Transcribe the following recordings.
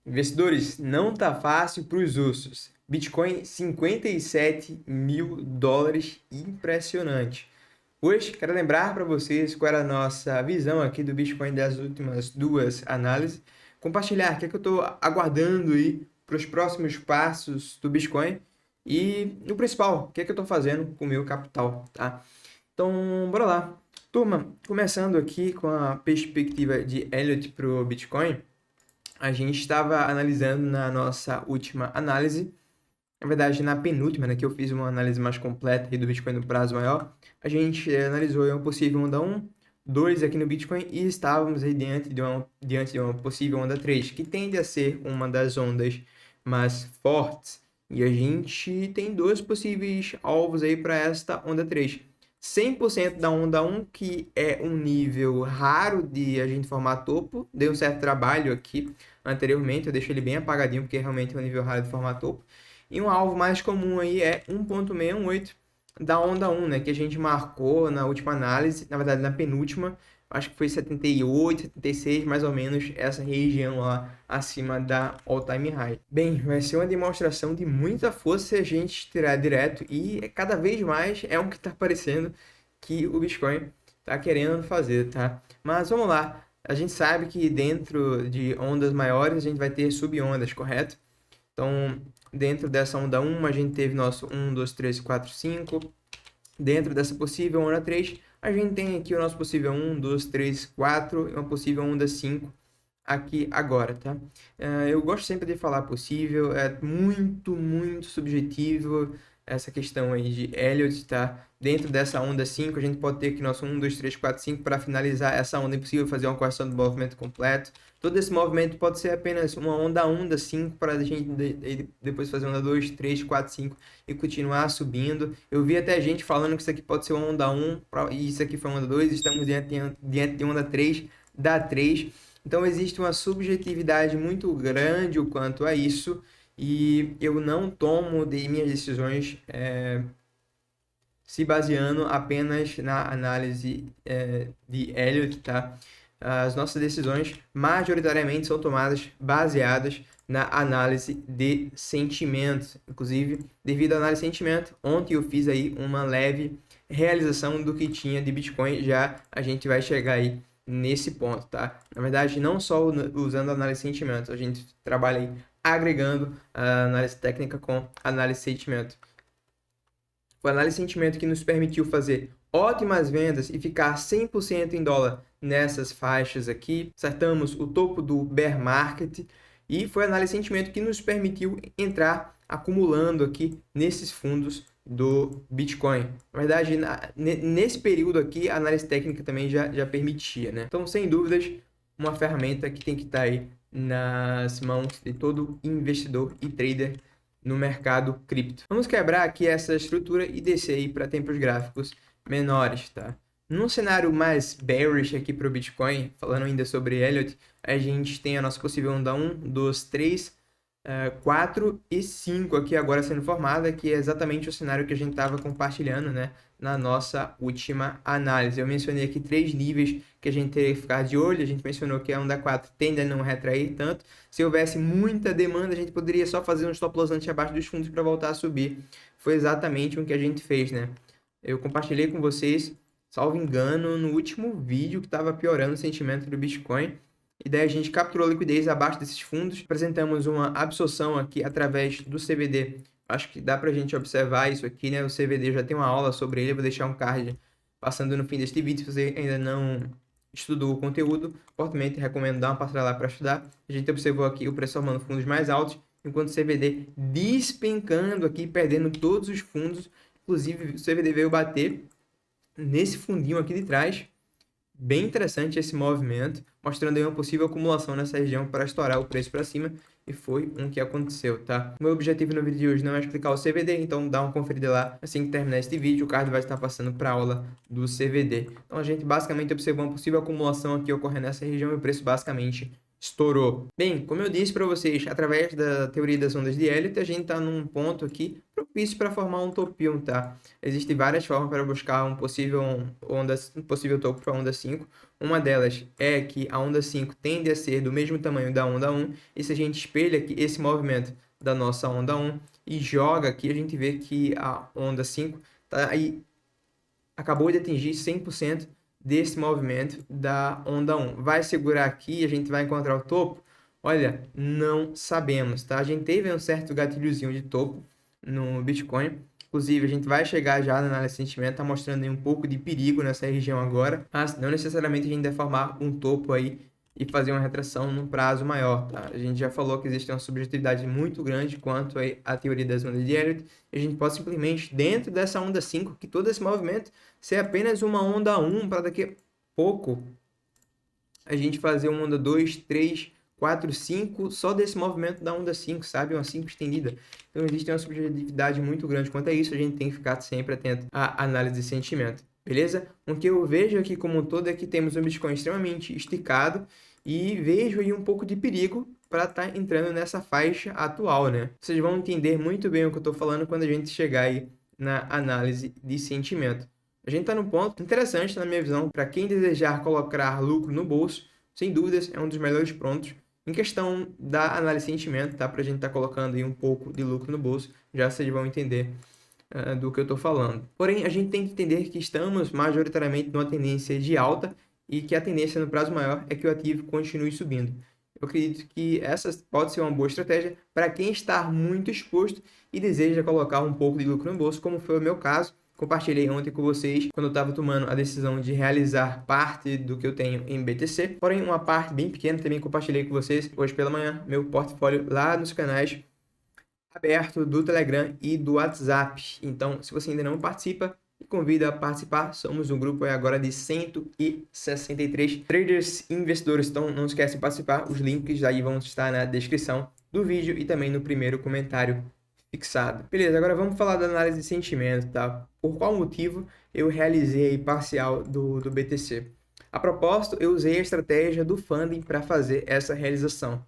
Investidores, não tá fácil para os ursos. Bitcoin, 57 mil dólares, impressionante. Hoje, quero lembrar para vocês qual era a nossa visão aqui do Bitcoin das últimas duas análises. Compartilhar o que é que eu estou aguardando aí para os próximos passos do Bitcoin. E no principal, o que é que eu estou fazendo com o meu capital, tá? Então, bora lá. Turma, começando aqui com a perspectiva de Elliott para o Bitcoin. A gente estava analisando na nossa última análise, na verdade na penúltima, né, que eu fiz uma análise mais completa aí do Bitcoin no prazo maior, a gente analisou uma possível onda 1, 2 aqui no Bitcoin e estávamos aí diante de uma possível onda 3, que tende a ser uma das ondas mais fortes. E a gente tem dois possíveis alvos aí para esta onda 3. 100% da onda 1, que é um nível raro de a gente formar topo, deu um certo trabalho aqui anteriormente, eu deixo ele bem apagadinho porque realmente é um nível raro de formar topo. E um alvo mais comum aí é 1.618 da onda 1, né, que a gente marcou na última análise, na verdade na penúltima, acho que foi 78, 76, mais ou menos, essa região lá acima da all-time high. Bem, vai ser uma demonstração de muita força se a gente tirar direto e cada vez mais é o que está parecendo que o Bitcoin está querendo fazer, tá? Mas vamos lá, a gente sabe que dentro de ondas maiores a gente vai ter sub-ondas, correto? Então, dentro dessa onda 1, a gente teve nosso 1, 2, 3, 4, 5. Dentro dessa possível onda 3, a gente tem aqui o nosso possível 1, 2, 3, 4 e uma possível onda 5 aqui agora, tá? Eu gosto sempre de falar possível, é muito subjetivo essa questão aí de Elliott, tá? Dentro dessa onda 5, a gente pode ter aqui nosso 1, 2, 3, 4, 5 para finalizar essa onda impossível, fazer uma correção do movimento completo. Todo esse movimento pode ser apenas uma onda 5 para a gente depois fazer onda 2, 3, 4, 5 e continuar subindo. Eu vi até gente falando que isso aqui pode ser uma onda 1 e isso aqui foi uma onda 2, estamos diante de onda 3, dá 3. Então existe uma subjetividade muito grande o quanto a isso e eu não tomo minhas decisões se baseando apenas na análise de Elliott, tá? As nossas decisões majoritariamente são tomadas baseadas na análise de sentimento. Inclusive, devido à análise de sentimento, ontem eu fiz aí uma leve realização do que tinha de Bitcoin, já a gente vai chegar aí nesse ponto, tá? Na verdade, não só usando a análise de sentimento, a gente trabalha aí agregando a análise técnica com análise de sentimento. Foi a análise de sentimento que nos permitiu fazer ótimas vendas e ficar 100% em dólar nessas faixas aqui. Acertamos o topo do bear market e foi a análise de sentimento que nos permitiu entrar acumulando aqui nesses fundos do Bitcoin. Na verdade, nesse período aqui, a análise técnica também já permitia, né? Então, sem dúvidas, uma ferramenta que tem que estar aí nas mãos de todo investidor e trader no mercado cripto. Vamos quebrar aqui essa estrutura e descer aí para tempos gráficos menores, tá? Num cenário mais bearish aqui para o Bitcoin, falando ainda sobre Elliott, a gente tem a nossa possível onda 1, 2, 3, 4 e 5 aqui agora sendo formada, que é exatamente o cenário que a gente estava compartilhando, né, na nossa última análise. Eu mencionei aqui 3 níveis que a gente teria que ficar de olho. A gente mencionou que a onda 4 tende a não retrair tanto. Se houvesse muita demanda, a gente poderia só fazer um stop loss antes abaixo dos fundos para voltar a subir. Foi exatamente o que a gente fez, né? Eu compartilhei com vocês, salvo engano, no último vídeo que estava piorando o sentimento do Bitcoin. E daí a gente capturou a liquidez abaixo desses fundos. Apresentamos uma absorção aqui através do CVD. Acho que dá para a gente observar isso aqui, né? O CVD já tem uma aula sobre ele. Eu vou deixar um card passando no fim deste vídeo. Se você ainda não estudou o conteúdo, fortemente recomendo dar uma passada lá para estudar. A gente observou aqui o preço formando fundos mais altos, enquanto o CVD despencando aqui, perdendo todos os fundos. Inclusive, o CVD veio bater nesse fundinho aqui de trás. Bem interessante esse movimento, mostrando aí uma possível acumulação nessa região para estourar o preço para cima, e foi um que aconteceu, tá? O meu objetivo no vídeo de hoje não é explicar o CVD, então dá uma conferida lá. Assim que terminar este vídeo, o card vai estar passando para a aula do CVD. Então a gente basicamente observou uma possível acumulação aqui ocorrendo nessa região e o preço basicamente estourou. Bem, como eu disse para vocês, através da teoria das ondas de Elliott, a gente está num ponto aqui propício para formar um topium, tá? Existem várias formas para buscar um possível topo para a onda 5. Uma delas é que a onda 5 tende a ser do mesmo tamanho da onda 1, e se a gente espelha aqui esse movimento da nossa onda 1 e joga aqui, a gente vê que a onda 5 tá aí, acabou de atingir 100% desse movimento da onda 1. Vai segurar aqui e a gente vai encontrar o topo? Olha, não sabemos, tá? A gente teve um certo gatilhozinho de topo no Bitcoin. Inclusive, a gente vai chegar já na análise de sentimento, tá mostrando aí um pouco de perigo nessa região agora, mas não necessariamente a gente deve formar um topo aí e fazer uma retração num prazo maior, tá? A gente já falou que existe uma subjetividade muito grande quanto à teoria das ondas de Elliott, e a gente pode simplesmente, dentro dessa onda 5, que todo esse movimento ser apenas uma onda 1, para daqui a pouco a gente fazer uma onda 2, 3, 4, 5, só desse movimento da onda 5, sabe? Uma 5 estendida. Então existe uma subjetividade muito grande quanto a isso, a gente tem que ficar sempre atento à análise de sentimento. Beleza? O que eu vejo aqui como um todo é que temos um Bitcoin extremamente esticado e vejo aí um pouco de perigo para estar entrando nessa faixa atual, né? Vocês vão entender muito bem o que eu estou falando quando a gente chegar aí na análise de sentimento. A gente está num ponto interessante, na minha visão, para quem desejar colocar lucro no bolso, sem dúvidas, é um dos melhores pontos. Em questão da análise de sentimento, tá? Para a gente estar colocando aí um pouco de lucro no bolso, já vocês vão entender do que eu estou falando. Porém, a gente tem que entender que estamos majoritariamente numa tendência de alta e que a tendência no prazo maior é que o ativo continue subindo. Eu acredito que essa pode ser uma boa estratégia para quem está muito exposto e deseja colocar um pouco de lucro no bolso, como foi o meu caso. Compartilhei ontem com vocês quando eu estava tomando a decisão de realizar parte do que eu tenho em BTC. Porém, uma parte bem pequena também compartilhei com vocês hoje pela manhã, meu portfólio lá nos canais aberto do Telegram e do WhatsApp. Então, se você ainda não participa, me convido a participar. Somos um grupo agora de 163 traders e investidores. Então, não esquece de participar. Os links aí vão estar na descrição do vídeo e também no primeiro comentário fixado. Beleza, agora vamos falar da análise de sentimento, tá? Por qual motivo eu realizei a parcial do BTC? A propósito, eu usei a estratégia do funding para fazer essa realização.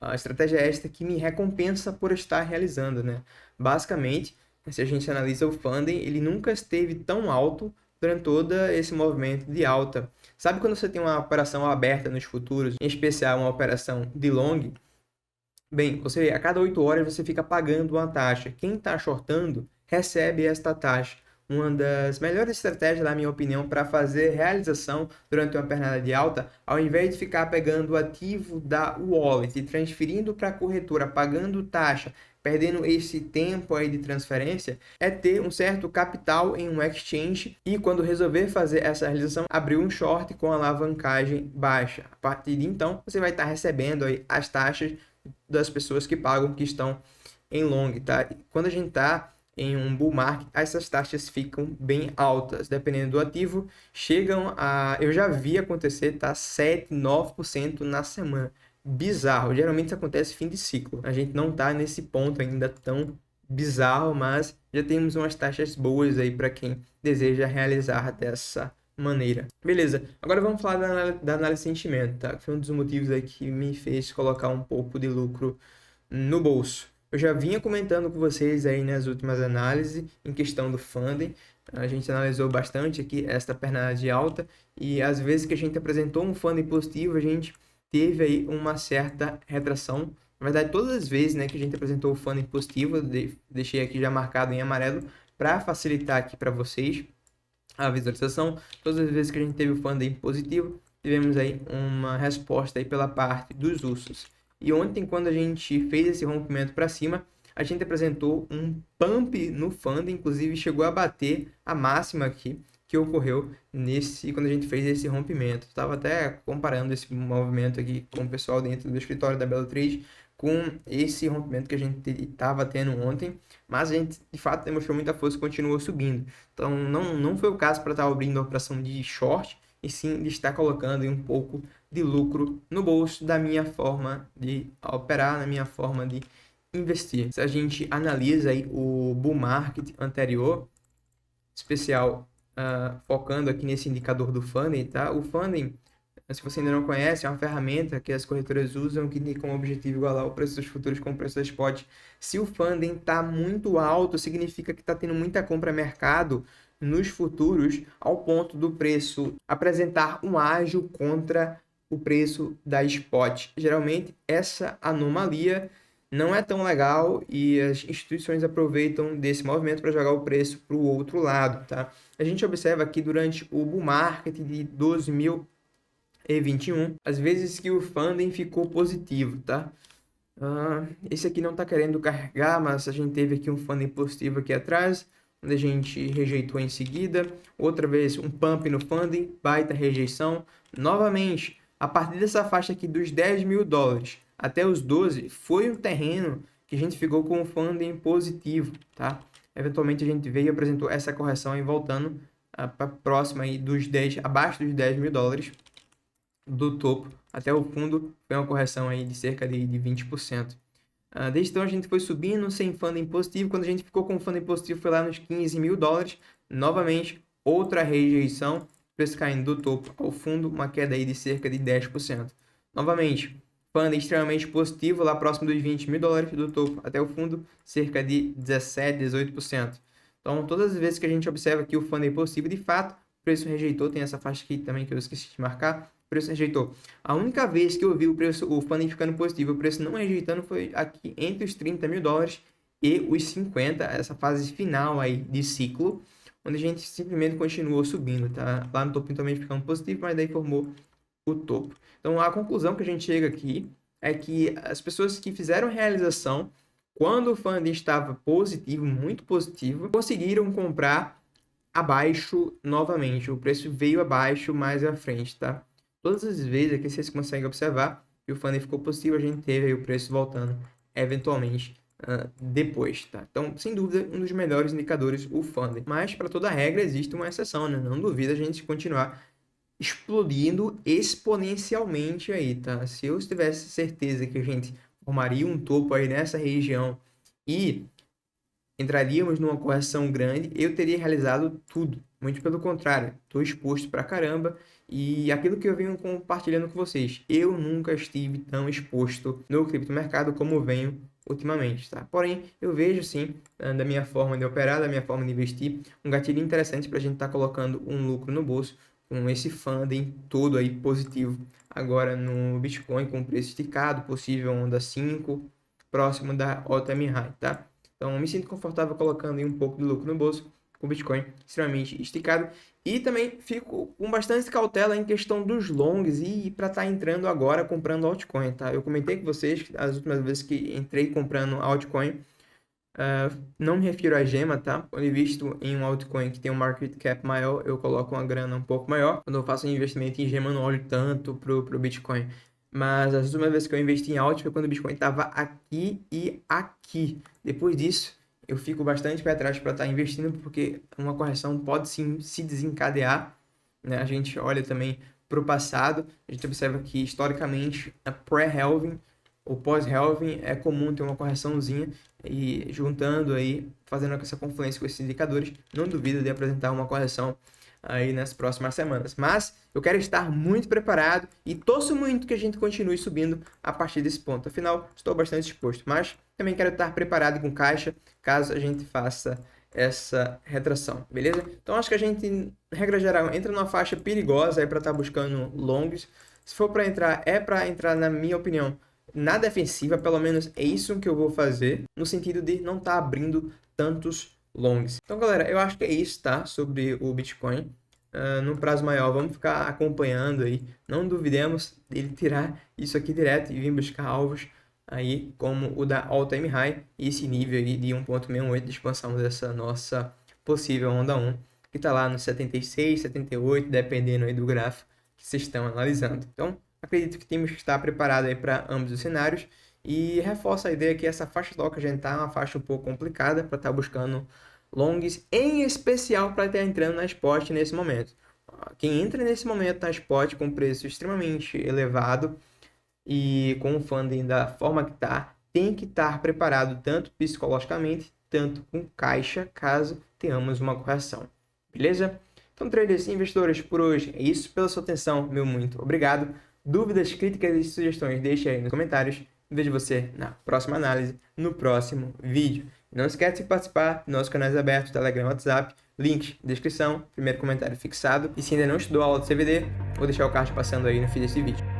A estratégia é esta que me recompensa por estar realizando, né? Basicamente, se a gente analisa o funding, ele nunca esteve tão alto durante todo esse movimento de alta. Sabe quando você tem uma operação aberta nos futuros, em especial uma operação de long? Bem, você vê, a cada 8 horas você fica pagando uma taxa. Quem está shortando recebe esta taxa. Uma das melhores estratégias, na minha opinião, para fazer realização durante uma pernada de alta, ao invés de ficar pegando o ativo da wallet e transferindo para a corretora, pagando taxa, perdendo esse tempo aí de transferência, é ter um certo capital em um exchange e quando resolver fazer essa realização, abrir um short com alavancagem baixa. A partir de então, você vai estar recebendo aí as taxas das pessoas que pagam, que estão em long, tá? Quando a gente está em um bull market, essas taxas ficam bem altas, dependendo do ativo, chegam a, eu já vi acontecer, tá? 7, 9% na semana. Bizarro, geralmente isso acontece fim de ciclo. A gente não tá nesse ponto ainda tão bizarro, mas já temos umas taxas boas aí para quem deseja realizar dessa maneira. Beleza, agora vamos falar da análise de sentimento, tá? Que foi um dos motivos aí que me fez colocar um pouco de lucro no bolso. Eu já vinha comentando com vocês aí nas últimas análises em questão do funding. A gente analisou bastante aqui esta pernada de alta e às vezes que a gente apresentou um funding positivo, a gente teve aí uma certa retração. Na verdade, todas as vezes, né, que a gente apresentou o funding positivo, deixei aqui já marcado em amarelo para facilitar aqui para vocês a visualização. Todas as vezes que a gente teve o funding positivo, tivemos aí uma resposta aí pela parte dos ursos. E ontem, quando a gente fez esse rompimento para cima, a gente apresentou um pump no funding, inclusive chegou a bater a máxima aqui que ocorreu quando a gente fez esse rompimento. Estava até comparando esse movimento aqui com o pessoal dentro do escritório da Belo Trade com esse rompimento que a gente estava tendo ontem, mas a gente de fato demonstrou muita força e continuou subindo. Então não foi o caso para estar abrindo a operação de short, e sim de estar colocando um pouco de lucro no bolso da minha forma de operar, na minha forma de investir. Se a gente analisa aí o bull market anterior, especial focando aqui nesse indicador do funding, tá? O funding Se você ainda não conhece, é uma ferramenta que as corretoras usam que tem como objetivo igualar o preço dos futuros com o preço da spot. Se o funding está muito alto, significa que está tendo muita compra mercado nos futuros, ao ponto do preço apresentar um ágio contra o preço da spot. Geralmente, essa anomalia não é tão legal e as instituições aproveitam desse movimento para jogar o preço para o outro lado, tá? A gente observa aqui durante o bull market de 2021, às vezes que o funding ficou positivo, tá? Esse aqui não está querendo carregar, mas a gente teve aqui um funding positivo aqui atrás, onde a gente rejeitou em seguida. Outra vez um pump no funding, baita rejeição. Novamente, a partir dessa faixa aqui dos 10 mil dólares até os 12, foi um terreno que a gente ficou com um funding positivo, tá? Eventualmente a gente veio e apresentou essa correção aí voltando para próxima aí dos 10, abaixo dos 10 mil dólares do topo até o fundo, foi uma correção aí de cerca de 20%. Desde então a gente foi subindo sem funding positivo. Quando a gente ficou com funding positivo foi lá nos 15 mil dólares. Novamente, outra rejeição, preço caindo do topo ao fundo, uma queda aí de cerca de 10%. Novamente, funding extremamente positivo, lá próximo dos 20 mil dólares do topo até o fundo, cerca de 17, 18%. Então, todas as vezes que a gente observa que o funding é positivo, de fato, o preço rejeitou. Tem essa faixa aqui também que eu esqueci de marcar. O preço rejeitou. A única vez que eu vi o funding ficando positivo, o preço não rejeitando, foi aqui entre os 30 mil dólares e os 50, essa fase final aí de ciclo, onde a gente simplesmente continuou subindo, tá? Lá no topo também ficando positivo, mas daí formou o topo. Então, a conclusão que a gente chega aqui é que as pessoas que fizeram realização, quando o funding estava positivo, muito positivo, conseguiram comprar abaixo novamente. O preço veio abaixo mais à frente, tá? Todas as vezes aqui vocês conseguem observar que o funding ficou positivo, a gente teve aí o preço voltando eventualmente depois, tá? Então, sem dúvida, um dos melhores indicadores, o funding. Mas, para toda regra, existe uma exceção, né? Não duvida a gente continuar explodindo exponencialmente aí, tá? Se eu tivesse certeza que a gente formaria um topo aí nessa região e entraríamos numa correção grande, eu teria realizado tudo. Muito pelo contrário, estou exposto pra caramba e aquilo que eu venho compartilhando com vocês, eu nunca estive tão exposto no criptomercado como venho ultimamente, tá? Porém, eu vejo sim, da minha forma de operar, da minha forma de investir, um gatilho interessante para a gente estar colocando um lucro no bolso com esse funding todo aí positivo agora no Bitcoin com preço esticado, possível onda 5, próximo da all-time high, tá? Então, me sinto confortável colocando aí um pouco de lucro no bolso com o Bitcoin extremamente esticado. E também fico com bastante cautela em questão dos longs e para estar entrando agora comprando altcoin, tá? Eu comentei com vocês que as últimas vezes que entrei comprando altcoin, não me refiro a gema, tá? Quando eu invisto em um altcoin que tem um market cap maior, eu coloco uma grana um pouco maior. Quando eu faço um investimento em gema, eu não olho tanto pro Bitcoin. Mas as últimas vezes que eu investi em alt foi quando o Bitcoin estava aqui e aqui. Depois disso, eu fico bastante pé atrás para estar investindo, porque uma correção pode sim se desencadear, né? A gente olha também para o passado, a gente observa que historicamente a pré-halving ou pós-halving é comum ter uma correçãozinha e juntando aí, fazendo essa confluência com esses indicadores, não duvido de apresentar uma correção aí nas próximas semanas. Mas eu quero estar muito preparado e torço muito que a gente continue subindo a partir desse ponto. Afinal, estou bastante exposto, mas também quero estar preparado com caixa caso a gente faça essa retração, beleza? Então acho que a gente, regra geral, entra numa faixa perigosa aí para estar buscando longs. Se for para entrar, é para entrar, na minha opinião, na defensiva, pelo menos é isso que eu vou fazer, no sentido de não estar abrindo tantos longs. Então, galera, eu acho que é isso, tá? Sobre o Bitcoin. No prazo maior, vamos ficar acompanhando aí. Não duvidemos dele tirar isso aqui direto e vir buscar alvos aí como o da all-time high e esse nível aí de 1.68 de expansão dessa nossa possível onda 1, que está lá no 76, 78, dependendo aí do gráfico que vocês estão analisando. Então, acredito que temos que estar preparados aí para ambos os cenários e reforço a ideia que essa faixa local que a gente está é uma faixa um pouco complicada para estar buscando longs, em especial para estar entrando na spot nesse momento. Quem entra nesse momento na spot com preço extremamente elevado e com o funding da forma que está, tem que estar preparado tanto psicologicamente, tanto com caixa, caso tenhamos uma correção. Beleza? Então, traders e investidores, por hoje é isso. Pela sua atenção, meu muito obrigado. Dúvidas, críticas e sugestões, deixe aí nos comentários. Vejo você na próxima análise, no próximo vídeo. Não esquece de participar dos nossos canais abertos, Telegram, WhatsApp, links na descrição, primeiro comentário fixado. E se ainda não estudou a aula do CVD, vou deixar o card passando aí no fim desse vídeo.